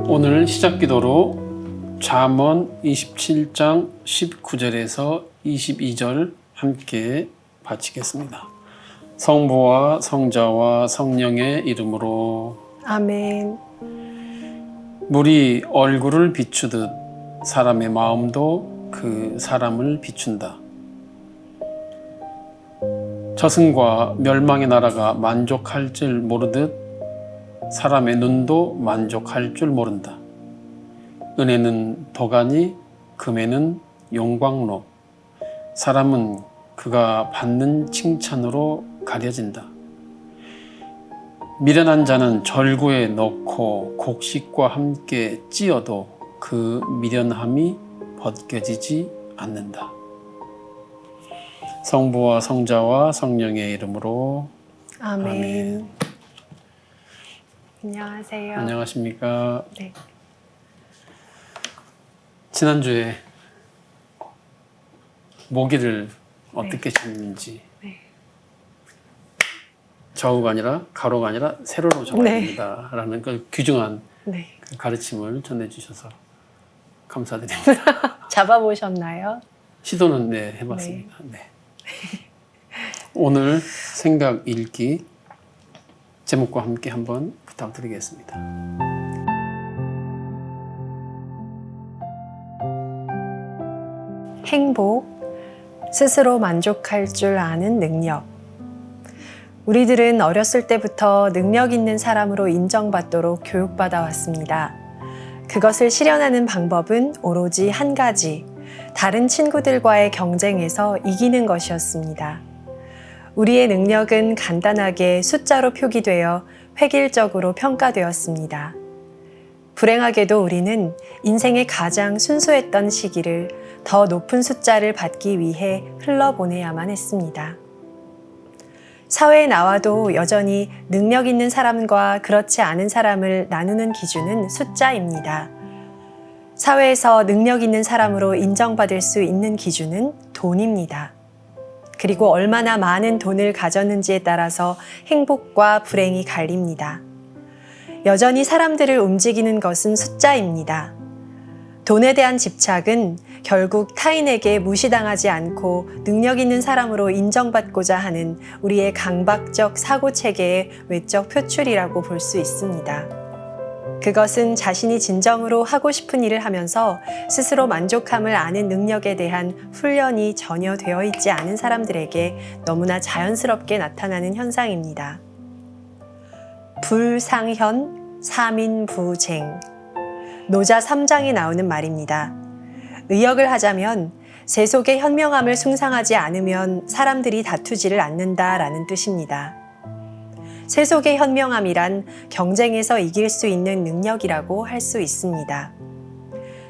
오늘 시작기도로 잠언 27장 19절에서 22절 함께 바치겠습니다. 성부와 성자와 성령의 이름으로 아멘. 물이 얼굴을 비추듯 사람의 마음도 그 사람을 비춘다. 저승과 멸망의 나라가 만족할 줄 모르듯 사람의 눈도 만족할 줄 모른다. 은혜는 도가니, 금에는 용광로. 사람은 그가 받는 칭찬으로 가려진다. 미련한 자는 절구에 넣고 곡식과 함께 찧어도 그 미련함이 벗겨지지 않는다. 성부와 성자와 성령의 이름으로 아멘. 아멘. 안녕하세요. 안녕하십니까? 네. 지난주에 모기를 어떻게 잡는지 좌우가 아니라 가로가 아니라 세로로 잡아야 됩니다 라는 그 귀중한 그 가르침을 전해주셔서 감사드립니다. 잡아보셨나요? 시도는 해봤습니다. 네. 오늘 생각 읽기 제목과 함께 한번 부탁드리겠습니다. 행복, 스스로 만족할 줄 아는 능력. 우리들은 어렸을 때부터 능력 있는 사람으로 인정받도록 교육받아 왔습니다. 그것을 실현하는 방법은 오로지 한 가지, 다른 친구들과의 경쟁에서 이기는 것이었습니다. 우리의 능력은 간단하게 숫자로 표기되어 획일적으로 평가되었습니다. 불행하게도 우리는 인생의 가장 순수했던 시기를 더 높은 숫자를 받기 위해 흘러보내야만 했습니다. 사회에 나와도 여전히 능력 있는 사람과 그렇지 않은 사람을 나누는 기준은 숫자입니다. 사회에서 능력 있는 사람으로 인정받을 수 있는 기준은 돈입니다. 그리고 얼마나 많은 돈을 가졌는지에 따라서 행복과 불행이 갈립니다. 여전히 사람들을 움직이는 것은 숫자입니다. 돈에 대한 집착은 결국 타인에게 무시당하지 않고 능력 있는 사람으로 인정받고자 하는 우리의 강박적 사고체계의 외적 표출이라고 볼 수 있습니다. 그것은 자신이 진정으로 하고 싶은 일을 하면서 스스로 만족함을 아는 능력에 대한 훈련이 전혀 되어 있지 않은 사람들에게 너무나 자연스럽게 나타나는 현상입니다. 불상현, 삼인부쟁. 노자 3장에 나오는 말입니다. 의역을 하자면 세속의 현명함을 숭상하지 않으면 사람들이 다투지를 않는다라는 뜻입니다. 세속의 현명함이란 경쟁에서 이길 수 있는 능력이라고 할 수 있습니다.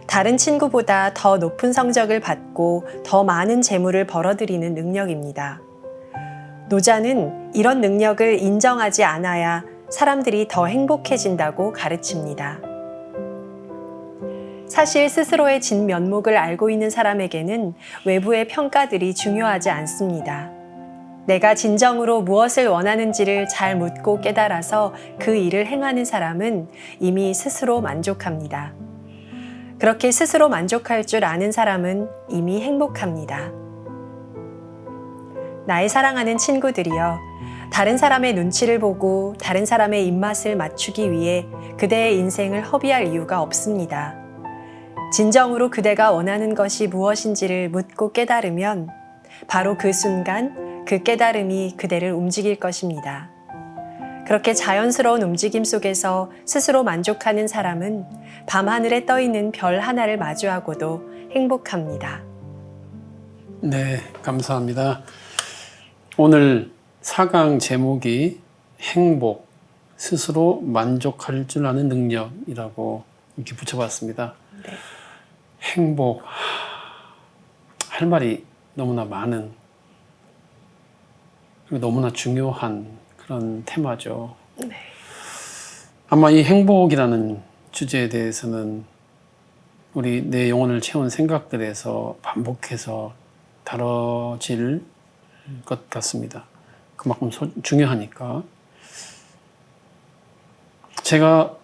다른 친구보다 더 높은 성적을 받고 더 많은 재물을 벌어들이는 능력입니다. 노자는 이런 능력을 인정하지 않아야 사람들이 더 행복해진다고 가르칩니다. 사실 스스로의 진면목을 알고 있는 사람에게는 외부의 평가들이 중요하지 않습니다. 내가 진정으로 무엇을 원하는지를 잘 묻고 깨달아서 그 일을 행하는 사람은 이미 스스로 만족합니다. 그렇게 스스로 만족할 줄 아는 사람은 이미 행복합니다. 나의 사랑하는 친구들이여, 다른 사람의 눈치를 보고 다른 사람의 입맛을 맞추기 위해 그대의 인생을 허비할 이유가 없습니다. 진정으로 그대가 원하는 것이 무엇인지를 묻고 깨달으면 바로 그 순간 그 깨달음이 그대를 움직일 것입니다. 그렇게 자연스러운 움직임 속에서 스스로 만족하는 사람은 밤하늘에 떠있는 별 하나를 마주하고도 행복합니다. 네, 감사합니다. 오늘 4강 제목이 행복, 스스로 만족할 줄 아는 능력이라고 이렇게 붙여봤습니다. 네. 행복, 할 말이 너무나 많은, 그리고 너무나 중요한 그런 테마죠. 네. 아마 이 행복이라는 주제에 대해서는 우리 내 영혼을 채운 생각들에서 반복해서 다뤄질 것 같습니다. 그만큼 중요하니까. 제가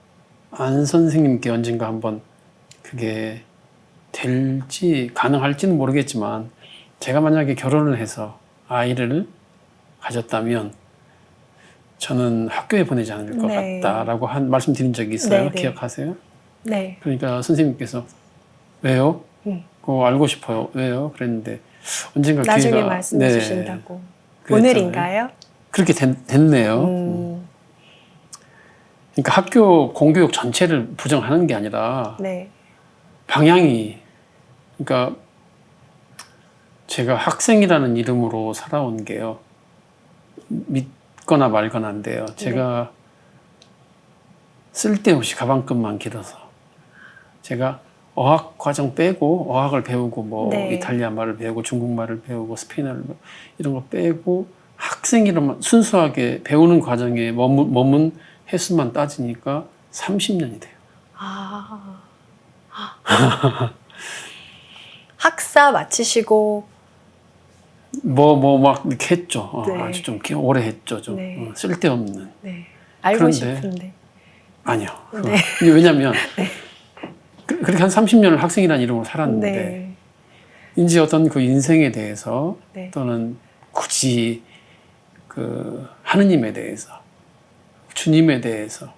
안 선생님께 언젠가 한번 그게 될지 가능할지는 모르겠지만 제가 만약에 결혼을 해서 아이를 가졌다면 저는 학교에 보내지 않을 것 네. 같다라고 한 말씀 드린 적이 있어요. 네, 네. 기억하세요? 네. 그러니까 선생님께서 왜요? 그거 알고 싶어요. 왜요? 그랬는데 언젠가 나중에 기회가 말씀해 주신다고. 그랬잖아요. 오늘인가요? 그렇게 됐네요. 그러니까 학교 공교육 전체를 부정하는 게 아니라 네. 방향이, 그러니까 제가 학생이라는 이름으로 살아온 게요. 믿거나 말거나인데요. 제가 쓸데없이 가방끈만 길어서 제가 어학 과정 빼고 어학을 배우고 뭐 네. 이탈리아 말을 배우고 중국말을 배우고 스페인어를 이런 거 빼고 학생이라면 순수하게 배우는 과정에 머문 횟수만 따지니까 30년이 돼요. 아. 학사 마치시고 막 이렇게 했죠. 네. 아주 좀 오래 했죠. 좀 네. 쓸데없는. 네. 알고 그런데 싶은데. 아니요. 네. 왜냐하면 그렇게 한 30년을 학생이라는 이름으로 살았는데 네. 이제 어떤 그 인생에 대해서 네. 또는 굳이 그 하느님에 대해서 주님에 대해서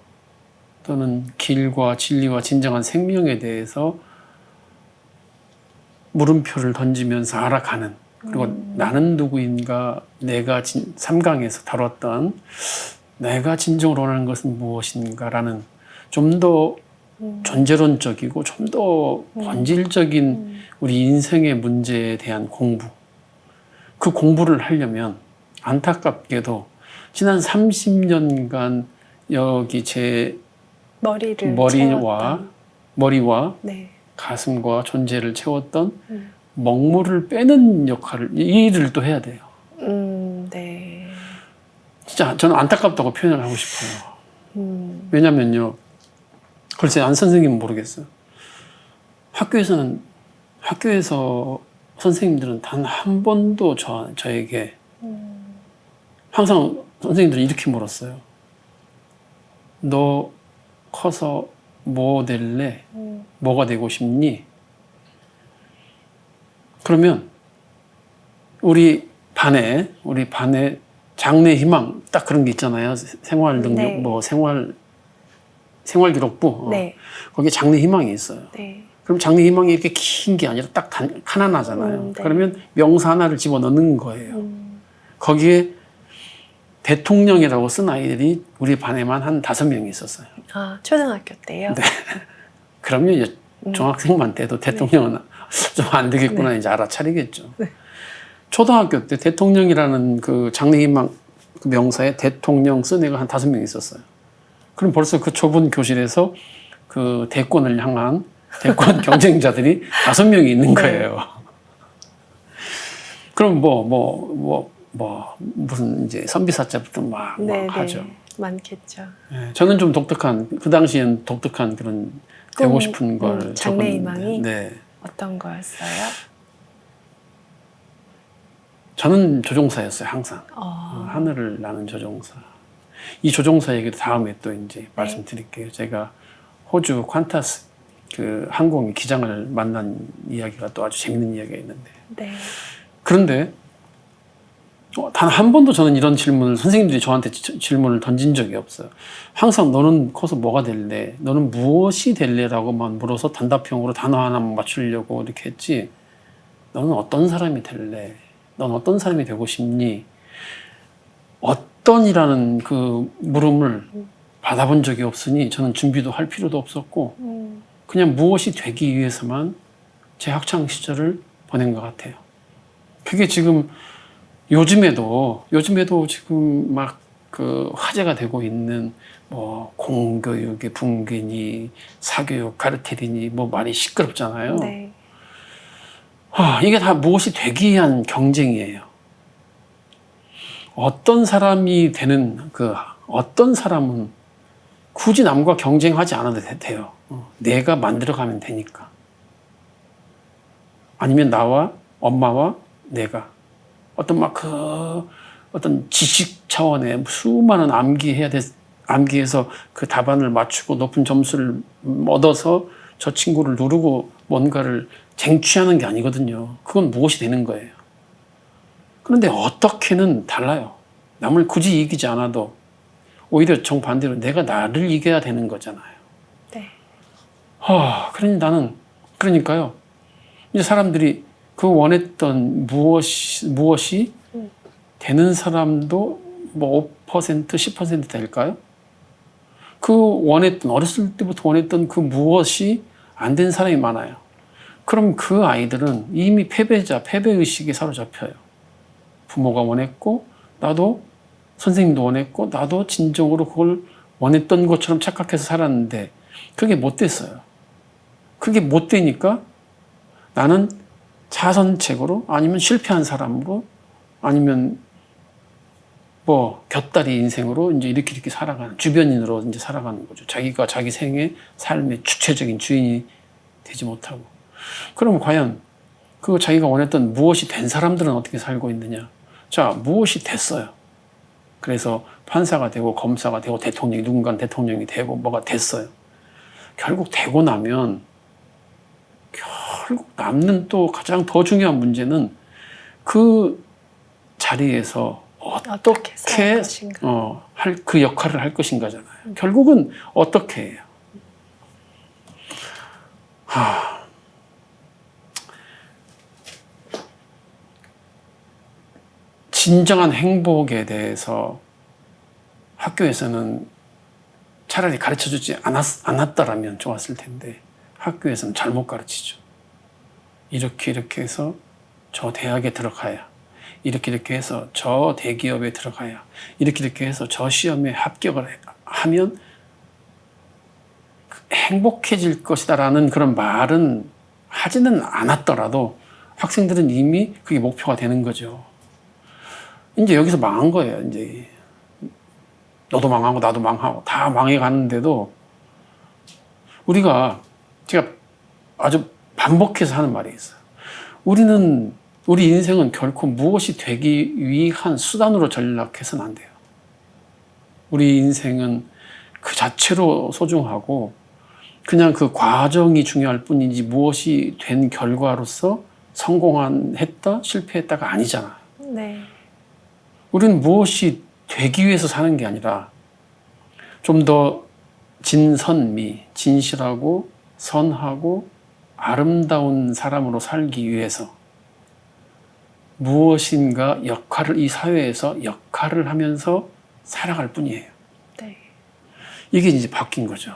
또는 길과 진리와 진정한 생명에 대해서 물음표를 던지면서 알아가는, 그리고 나는 누구인가, 내가 3강에서 다뤘던 내가 진정으로 원하는 것은 무엇인가라는 좀 더 존재론적이고 좀 더 본질적인 우리 인생의 문제에 대한 공부, 그 공부를 하려면 안타깝게도 지난 30년간 여기 제 머리와 네. 가슴과 존재를 채웠던 먹물을 빼는 역할을, 이 일을 또 해야 돼요. 네. 진짜 저는 안타깝다고 표현을 하고 싶어요. 왜냐면요, 글쎄 안 선생님은 모르겠어요. 학교에서 선생님들은 단 한 번도 저에게 항상 선생님들은 이렇게 물었어요. 너 커서 뭐 될래? 뭐가 되고 싶니? 그러면 우리 반에 장래 희망 딱 그런 게 있잖아요. 생활 능력, 네. 생활 기록부. 네. 거기에 장래 희망이 있어요. 네. 그럼 장래 희망이 이렇게 긴 게 아니라 딱 하나잖아요. 네. 그러면 명사 하나를 집어넣는 거예요. 거기에 대통령이라고 쓴 아이들이 우리 반에만 한 5명이 있었어요. 아, 초등학교 때요? 네. 그러면 이제 중학생만 돼도 대통령은 좀 안 되겠구나 이제 알아차리겠죠. 초등학교 때 대통령이라는 그 장래희망 그 명사에 대통령 쓴 애가 한 5명 있었어요. 그럼 벌써 그 좁은 교실에서 그 대권을 향한 대권 경쟁자들이 5명이 있는 거예요. 그럼 무슨 이제 선비사자부터 막 하죠. 많겠죠. 네, 저는 좀 그 당시엔 독특한 그런 되고 싶은 걸 장래희망이 네. 어떤 거였어요? 저는 조종사였어요, 항상. 하늘을 나는 조종사. 이 조종사 얘기도 다음에 또 이제 말씀드릴게요. 제가 호주 퀀타스 그 항공의 기장을 만난 이야기가 또 아주 재밌는 이야기가 있는데. 네. 그런데 단 한 번도 저는 이런 질문을, 선생님들이 저한테 질문을 던진 적이 없어요. 항상 너는 커서 뭐가 될래? 너는 무엇이 될래? 라고만 물어서 단답형으로 단어 하나만 맞추려고 이렇게 했지. 너는 어떤 사람이 될래? 넌 어떤 사람이 되고 싶니? 어떤이라는 그 물음을 받아본 적이 없으니 저는 준비도 할 필요도 없었고 그냥 무엇이 되기 위해서만 제 학창 시절을 보낸 것 같아요. 그게 지금 요즘에도 지금 막 그 화제가 되고 있는 뭐 공교육의 붕괴니 사교육 가르테리니 뭐 많이 시끄럽잖아요. 네. 이게 다 무엇이 되기 위한 경쟁이에요. 어떤 사람이 되는 어떤 사람은 굳이 남과 경쟁하지 않아도 돼요. 내가 만들어가면 되니까. 아니면 나와 엄마와 내가 어떤 어떤 지식 차원의 수많은 암기해서 그 답안을 맞추고 높은 점수를 얻어서 저 친구를 누르고 뭔가를 쟁취하는 게 아니거든요. 그건 무엇이 되는 거예요. 그런데 어떻게는 달라요. 남을 굳이 이기지 않아도 오히려 정반대로 내가 나를 이겨야 되는 거잖아요. 네. 그러니까요. 이제 사람들이 그 원했던 무엇이 되는 사람도 뭐 5%, 10% 될까요? 어렸을 때부터 원했던 그 무엇이 안 된 사람이 많아요. 그럼 그 아이들은 이미 패배의식에 사로잡혀요. 부모가 원했고, 나도, 선생님도 원했고, 나도 진정으로 그걸 원했던 것처럼 착각해서 살았는데, 그게 못 됐어요. 그게 못 되니까 나는 자선책으로, 아니면 실패한 사람으로, 아니면 곁다리 인생으로 이제 이렇게 살아가는, 주변인으로 이제 살아가는 거죠. 자기가 자기 삶의 주체적인 주인이 되지 못하고. 그럼 과연 그 자기가 원했던 무엇이 된 사람들은 어떻게 살고 있느냐? 자, 무엇이 됐어요. 그래서 판사가 되고 검사가 되고 누군가는 대통령이 되고 뭐가 됐어요. 결국 되고 나면 결국 남는 또 가장 더 중요한 문제는 그 자리에서 어떻게 그 역할을 할 것인가잖아요. 결국은 어떻게 해요. 진정한 행복에 대해서 학교에서는 차라리 가르쳐주지 않았더라면 좋았을 텐데 학교에서는 잘못 가르치죠. 이렇게 해서 저 대학에 들어가야, 이렇게 해서 저 대기업에 들어가야, 이렇게 해서 저 시험에 합격을 하면 행복해질 것이다라는 그런 말은 하지는 않았더라도 학생들은 이미 그게 목표가 되는 거죠. 이제 여기서 망한 거예요. 이제 너도 망하고 나도 망하고 다 망해가는데도 제가 아주 반복해서 하는 말이 있어요. 우리 인생은 결코 무엇이 되기 위한 수단으로 전락해서는 안 돼요. 우리 인생은 그 자체로 소중하고 그냥 그 과정이 중요할 뿐이지 무엇이 된 결과로서 성공했다, 실패했다가 아니잖아요. 네. 우리는 무엇이 되기 위해서 사는 게 아니라 좀 더 진선미, 진실하고 선하고 아름다운 사람으로 살기 위해서 무엇인가 이 사회에서 역할을 하면서 살아갈 뿐이에요. 네. 이게 이제 바뀐 거죠.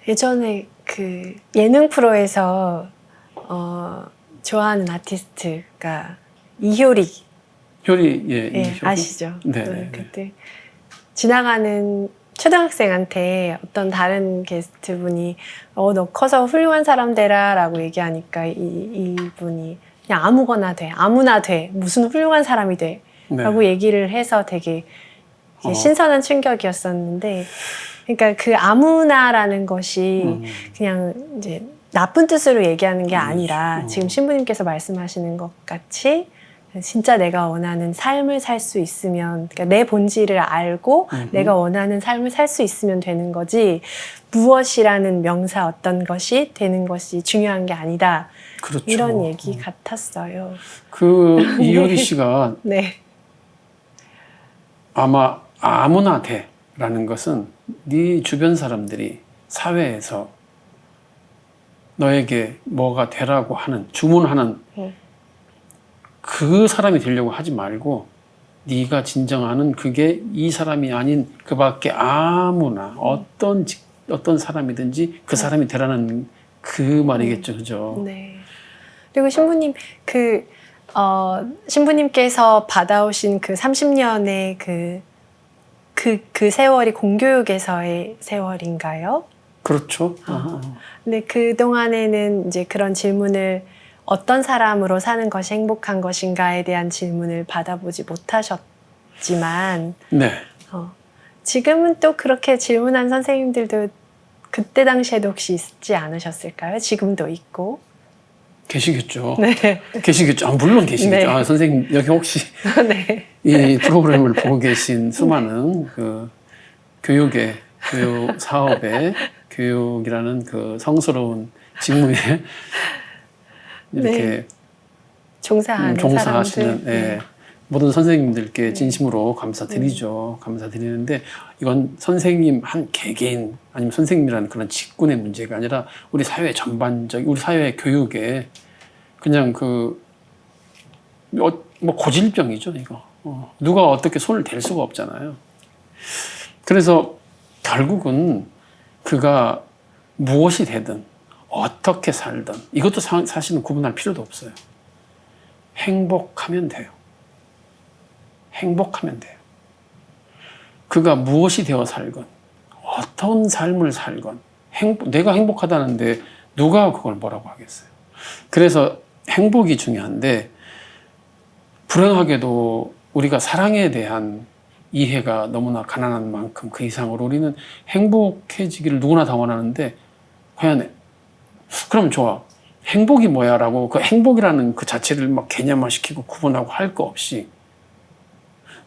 예전에 그 예능 프로에서 좋아하는 아티스트가 이효리. 효리, 아시죠? 네. 그때 지나가는 초등학생한테 어떤 다른 게스트분이 너 커서 훌륭한 사람 되라 라고 얘기하니까 이분이 그냥 아무나 돼, 무슨 훌륭한 사람이 돼 라고 얘기를 해서 되게 신선한 충격이었었는데, 그러니까 그 아무나라는 것이 그냥 이제 나쁜 뜻으로 얘기하는 게 아니라 지금 신부님께서 말씀하시는 것 같이 진짜 내가 원하는 삶을 살 수 있으면, 그러니까 내 본질을 알고 내가 원하는 삶을 살 수 있으면 되는 거지, 무엇이라는 명사 어떤 것이 되는 것이 중요한 게 아니다. 그렇죠. 이런 얘기 같았어요. 이효리 씨가 네. 아마 아무나 돼라는 것은 네 주변 사람들이 사회에서 너에게 뭐가 되라고 하는, 주문하는 그 사람이 되려고 하지 말고 네가 진정하는 그게 이 사람이 아닌 그 밖에 아무나 어떤 사람이든지 그 사람이 되라는 그 말이겠죠. 그죠? 네. 그리고 신부님 신부님께서 받아오신 그 30년의 그 세월이 공교육에서의 세월인가요? 그렇죠. 근데 그동안에는 이제 그런 질문을 어떤 사람으로 사는 것이 행복한 것인가에 대한 질문을 받아보지 못하셨지만, 네. 지금은 또 그렇게 질문한 선생님들도 그때 당시에도 혹시 있지 않으셨을까요? 지금도 있고. 계시겠죠. 네. 계시겠죠. 아, 물론 계시겠죠. 네. 아, 선생님 여기 혹시 네. 이 프로그램을 보고 계신 수많은 그 교육 사업에 교육이라는 그 성스러운 직무에 이렇게 종사하는 종사하시는 사람들. 예, 모든 선생님들께 진심으로 감사드리죠. 감사드리는데 이건 선생님 한 개개인 아니면 선생님이라는 그런 직군의 문제가 아니라 우리 사회 전반적, 우리 사회 교육에 그냥 뭐 고질병이죠, 이거. 누가 어떻게 손을 댈 수가 없잖아요. 그래서 결국은 그가 무엇이 되든 어떻게 살든 이것도 사실은 구분할 필요도 없어요. 행복하면 돼요. 행복하면 돼요. 그가 무엇이 되어 살건 어떤 삶을 살건 내가 행복하다는데 누가 그걸 뭐라고 하겠어요. 그래서 행복이 중요한데 불행하게도 우리가 사랑에 대한 이해가 너무나 가난한 만큼 그 이상으로 우리는 행복해지기를 누구나 다 원하는데 과연 그럼 좋아. 행복이 뭐야? 라고 그 행복이라는 그 자체를 막 개념화시키고 구분하고 할 거 없이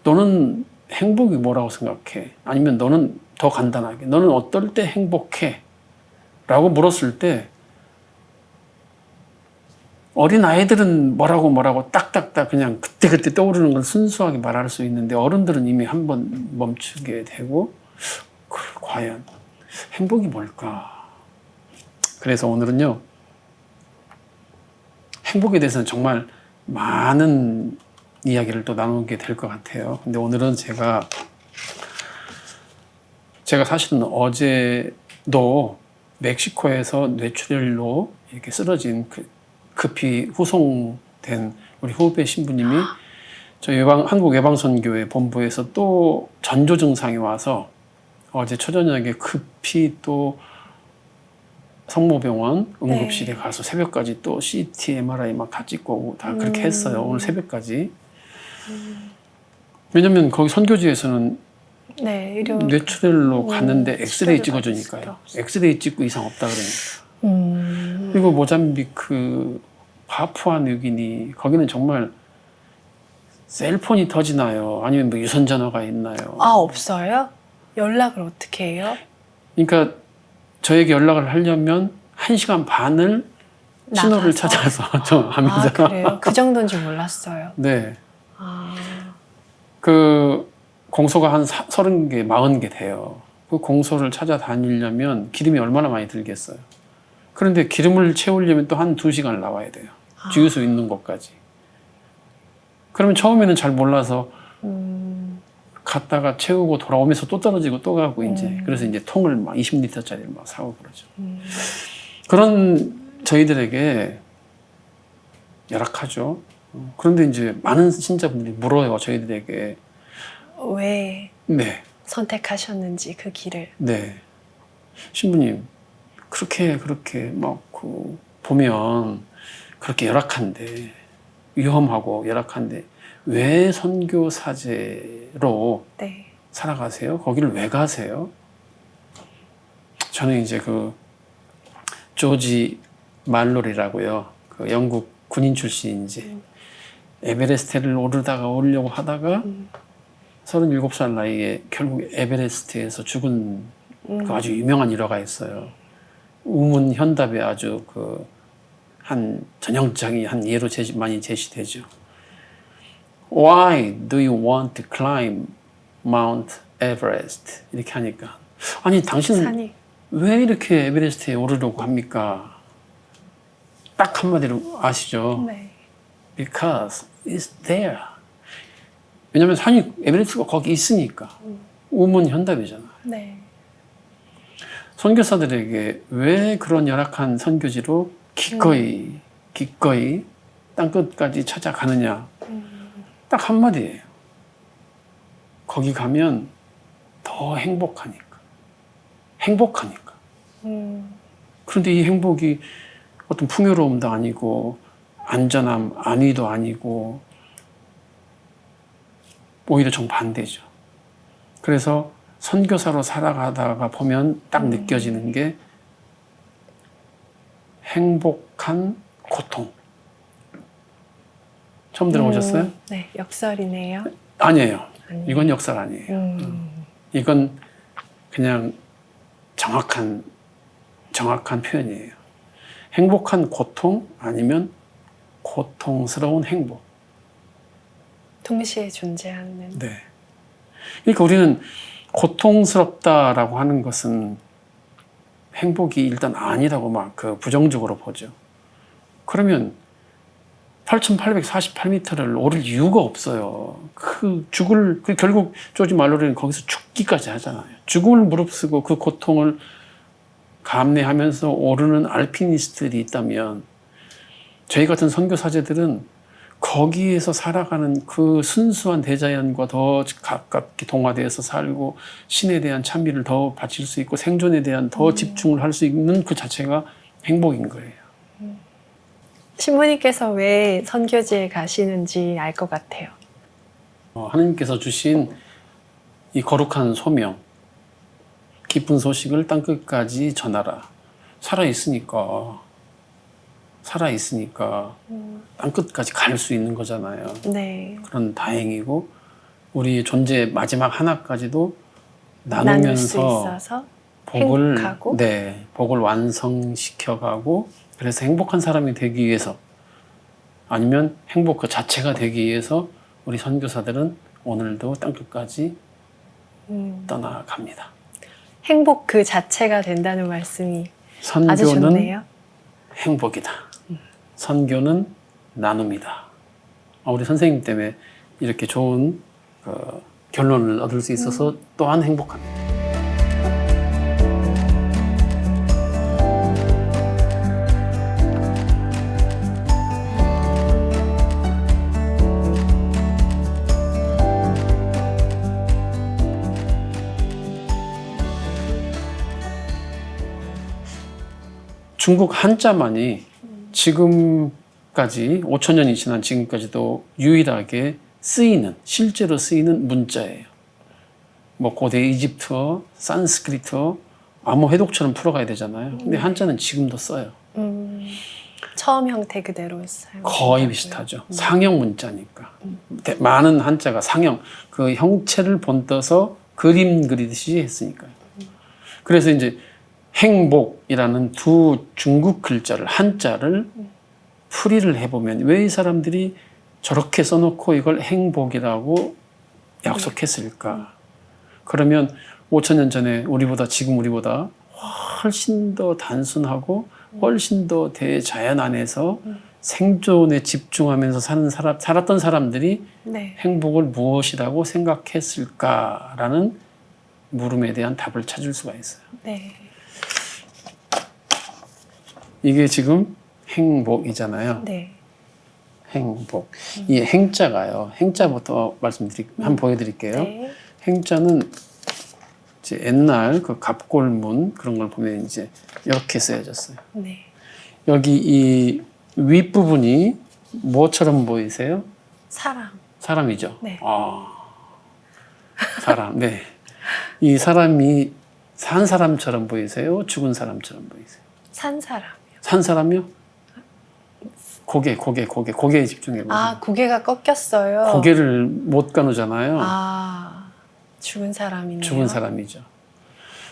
너는 행복이 뭐라고 생각해? 아니면 너는 더 간단하게 너는 어떨 때 행복해? 라고 물었을 때 어린 아이들은 뭐라고 딱딱딱 그냥 그때그때 떠오르는 걸 순수하게 말할 수 있는데 어른들은 이미 한번 멈추게 되고 과연 행복이 뭘까? 그래서 오늘은요 행복에 대해서는 정말 많은 이야기를 또 나누게 될 것 같아요. 근데 오늘은 제가 사실은 어제도 멕시코에서 뇌출혈로 이렇게 쓰러진 급히 후송된 우리 후배 신부님이 저희 한국 예방선교회 본부에서 또 전조 증상이 와서 어제 초저녁에 급히 또 성모병원 응급실에 가서 새벽까지 또 CT, MRI 막 다 찍고 오고 다 그렇게 했어요. 오늘 새벽까지. 왜냐면 거기 선교지에서는 뇌출혈로 갔는데 엑스레이 찍어주니까요. 엑스레이 찍고 이상 없다 그러니까. 그리고 모잠비크, 파푸아뉴기니 거기는 정말 셀폰이 터지나요? 아니면 뭐 유선전화가 있나요? 아, 없어요? 연락을 어떻게 해요? 그러니까 저에게 연락을 하려면 1시간 반을 신호를 찾아서 좀 하면서. 아, 그래요? 그 정도인 줄 몰랐어요. 네. 아. 그 공소가 한 30개, 40개 돼요. 그 공소를 찾아다니려면 기름이 얼마나 많이 들겠어요. 그런데 기름을 채우려면 또 한 2시간을 나와야 돼요. 주유소 있는 곳까지. 그러면 처음에는 잘 몰라서 갔다가 채우고 돌아오면서 또 떨어지고 또 가고 이제 그래서 이제 통을 막 20리터짜리를 막 사고 그러죠. 그런 저희들에게 열악하죠. 그런데 이제 많은 신자분들이 물어요. 저희들에게 왜 네. 선택하셨는지 그 길을. 네. 신부님 그렇게 막 보면 그렇게 열악한데 위험하고 열악한데 왜 선교사제로 살아가세요? 거기를 왜 가세요? 저는 이제 조지 말로리라고요. 그 영국 군인 출신인지 에베레스트를 오르려고 하다가 37살 나이에 결국 에베레스트에서 죽은 그 아주 유명한 일화가 있어요. 우문 현답에 아주 한 전형적인 한 예로 많이 제시되죠. Why do you want to climb Mount Everest? 이렇게 하니까 아니 당신은 왜 이렇게 에베레스트에 오르려고 합니까? 딱 한마디로 아시죠? 네. Because it's there. 왜냐면 에베레스트가 거기 있으니까. 우문 현답이잖아. 네. 선교사들에게 왜 그런 열악한 선교지로 기꺼이 땅끝까지 찾아가느냐. 딱 한마디예요. 거기 가면 더 행복하니까. 그런데 이 행복이 어떤 풍요로움도 아니고 안전함, 안위도 아니고 오히려 정반대죠. 그래서 선교사로 살아가다가 보면 딱 느껴지는 게 행복한 고통. 처음 들어보셨어요? 네, 역설이네요. 아니에요. 아니에요. 이건 역설 아니에요. 이건 그냥 정확한 표현이에요. 행복한 고통 아니면 고통스러운 행복. 동시에 존재하는. 네. 그러니까 우리는 고통스럽다라고 하는 것은 행복이 일단 아니라고 막 그 부정적으로 보죠. 그러면 8,848m를 오를 이유가 없어요. 결국 조지 말로리는 거기서 죽기까지 하잖아요. 죽음을 무릅쓰고 그 고통을 감내하면서 오르는 알피니스트들이 있다면 저희 같은 선교사제들은 거기에서 살아가는 그 순수한 대자연과 더 가깝게 동화되어서 살고 신에 대한 찬미를 더 바칠 수 있고 생존에 대한 더 집중을 할 수 있는 그 자체가 행복인 거예요. 신부님께서 왜 선교지에 가시는지 알 것 같아요. 하나님께서 주신 이 거룩한 소명, 기쁜 소식을 땅끝까지 전하라. 살아있으니까 땅끝까지 갈 수 있는 거잖아요. 네. 그런 다행이고 우리 존재 마지막 하나까지도 나눌 수 나누면서 있어서 복을 행복하고. 복을 완성시켜가고 그래서 행복한 사람이 되기 위해서 아니면 행복 그 자체가 되기 위해서 우리 선교사들은 오늘도 땅끝까지 떠나갑니다. 행복 그 자체가 된다는 말씀이 아주 선교는 좋네요. 행복이다. 선교는 나눔이다. 우리 선생님 때문에 이렇게 좋은 결론을 얻을 수 있어서 또한 행복합니다. 중국 한자만이 지금까지 5,000년이 지난 지금까지도 유일하게 실제로 쓰이는 문자예요. 뭐 고대 이집트어, 산스크리트어, 암호 해독처럼 풀어가야 되잖아요. 근데 한자는 지금도 써요. 처음 형태 그대로 사용. 거의 비슷하죠. 상형 문자니까. 많은 한자가 상형, 그 형체를 본떠서 그림 그리듯이 했으니까요. 그래서 이제 행복이라는 두 중국 글자를 한자를 풀이를 해보면 왜 이 사람들이 저렇게 써놓고 이걸 행복이라고 약속했을까? 그러면 5,000년 전에 지금 우리보다 훨씬 더 단순하고 훨씬 더 대자연 안에서 생존에 집중하면서 살았던 사람들이 네. 행복을 무엇이라고 생각했을까라는 물음에 대한 답을 찾을 수가 있어요. 네. 이게 지금 행복이잖아요. 네. 행복. 이 행자가요. 행자부터 한번 보여드릴게요. 네. 행자는 이제 옛날 그 갑골문 그런 걸 보면 이제 이렇게 쓰여졌어요. 네. 여기 이 윗부분이 뭐처럼 보이세요? 사람이죠. 네. 사람. 네. 이 사람이 산 사람처럼 보이세요? 죽은 사람처럼 보이세요? 산 사람. 산 사람이요? 고개에 집중해 보세요. 고개가 꺾였어요. 고개를 못 가누잖아요. 죽은 사람이네요. 죽은 사람이죠.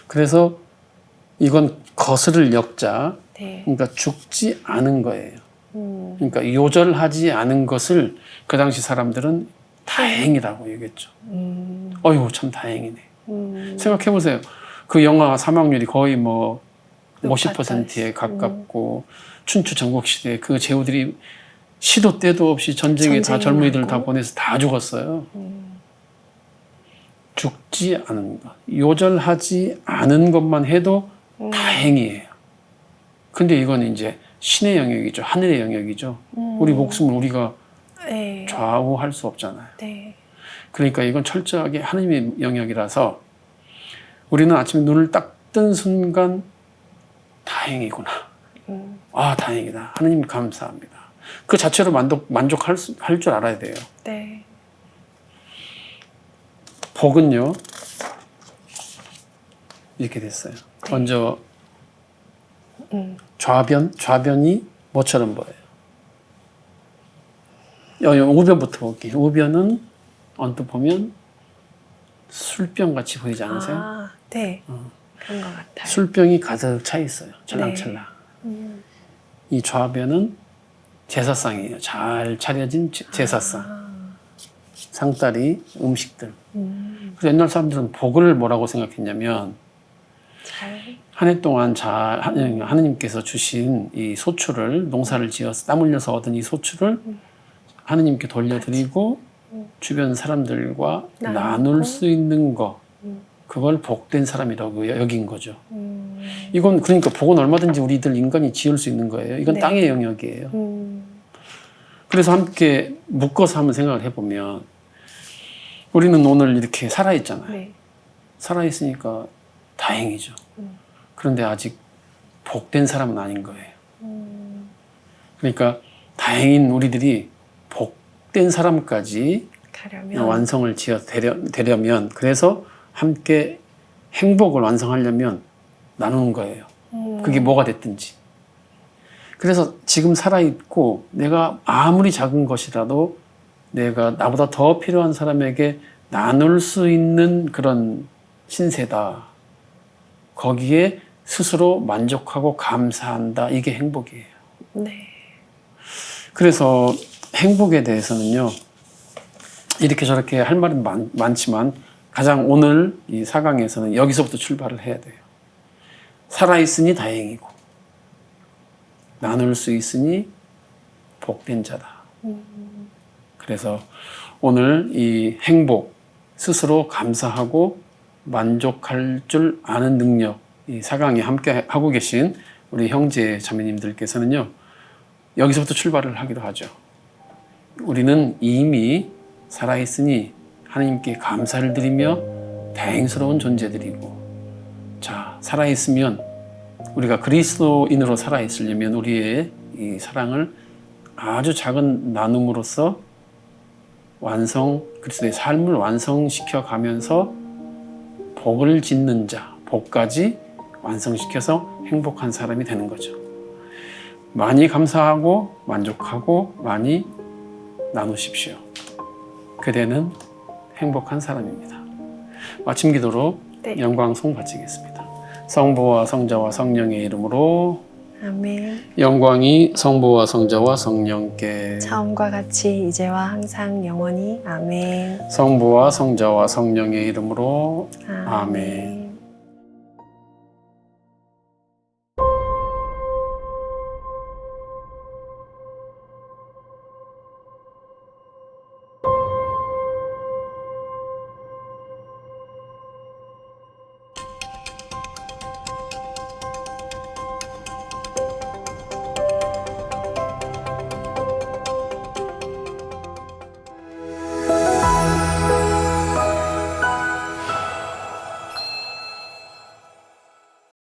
그래서 이건 거스를 역자. 네. 그러니까 죽지 않은 거예요. 그러니까 요절하지 않은 것을 그 당시 사람들은 다행이라고 얘기했죠. 어휴, 참 다행이네. 생각해 보세요. 그 영아 사망률이 거의 뭐 50%에 가깝고 춘추 전국시대 그 제후들이 시도 때도 없이 전쟁에 다 젊은이들 다 보내서 다 죽었어요. 죽지 않은 것, 요절하지 않은 것만 해도 다행이에요. 근데 이건 이제 신의 영역이죠. 하늘의 영역이죠. 우리 목숨을 우리가 네. 좌우할 수 없잖아요. 네. 그러니까 이건 철저하게 하나님의 영역이라서 우리는 아침에 눈을 딱 뜬 순간 다행이구나. 다행이다. 하나님 감사합니다. 그 자체로 만족할 줄 알아야 돼요. 네. 복은요, 이렇게 됐어요. 먼저 좌변이 뭐처럼 보여요? 우변부터 볼게요. 우변은 언뜻 보면 술병 같이 보이지 않으세요? 아, 네. 그런 것 같아요. 술병이 가득 차 있어요. 찰랑찰랑. 이 좌변은 제사상이에요. 잘 차려진 제사상. 상다리, 음식들. 그래서 옛날 사람들은 복을 뭐라고 생각했냐면 잘. 한 해 동안 하느님께서 주신 이 소출을 농사를 지어서 땀 흘려서 얻은 이 소출을 하느님께 돌려드리고 주변 사람들과 나눌 수 있는 거 그걸 복된 사람이라고 여긴 거죠. 이건 그러니까 복은 얼마든지 우리들 인간이 지을 수 있는 거예요. 이건 네. 땅의 영역이에요. 그래서 함께 묶어서 한번 생각을 해보면 우리는 오늘 이렇게 살아있잖아요. 네. 살아있으니까 다행이죠. 그런데 아직 복된 사람은 아닌 거예요. 그러니까 다행인 우리들이 복된 사람까지 가려면 완성을 지어 되려면 그래서 함께 행복을 완성하려면 나누는 거예요. 그게 뭐가 됐든지. 그래서 지금 살아있고 내가 아무리 작은 것이라도 내가 나보다 더 필요한 사람에게 나눌 수 있는 그런 신세다. 거기에 스스로 만족하고 감사한다. 이게 행복이에요. 네. 그래서 행복에 대해서는요. 이렇게 저렇게 할 말은 많지만 가장 오늘 이 4강에서는 여기서부터 출발을 해야 돼요. 살아있으니 다행이고 나눌 수 있으니 복된 자다. 그래서 오늘 이 행복, 스스로 감사하고 만족할 줄 아는 능력, 이 4강에 함께 하고 계신 우리 형제 자매님들께서는요. 여기서부터 출발을 하기로 하죠. 우리는 이미 살아있으니 하나님께 감사를 드리며 다행스러운 존재들이고 자, 살아있으면 우리가 그리스도인으로 살아있으려면 우리의 이 사랑을 아주 작은 나눔으로써 그리스도의 삶을 완성시켜 가면서 복을 짓는 자, 복까지 완성시켜서 행복한 사람이 되는 거죠. 많이 감사하고 만족하고 많이 나누십시오. 그대는 행복한 사람입니다. 마침 기도로 네. 영광송 바치겠습니다. 성부와 성자와 성령의 이름으로 아멘. 영광이 성부와 성자와 성령께 처음과 같이 이제와 항상 영원히 아멘. 성부와 성자와 성령의 이름으로 아멘.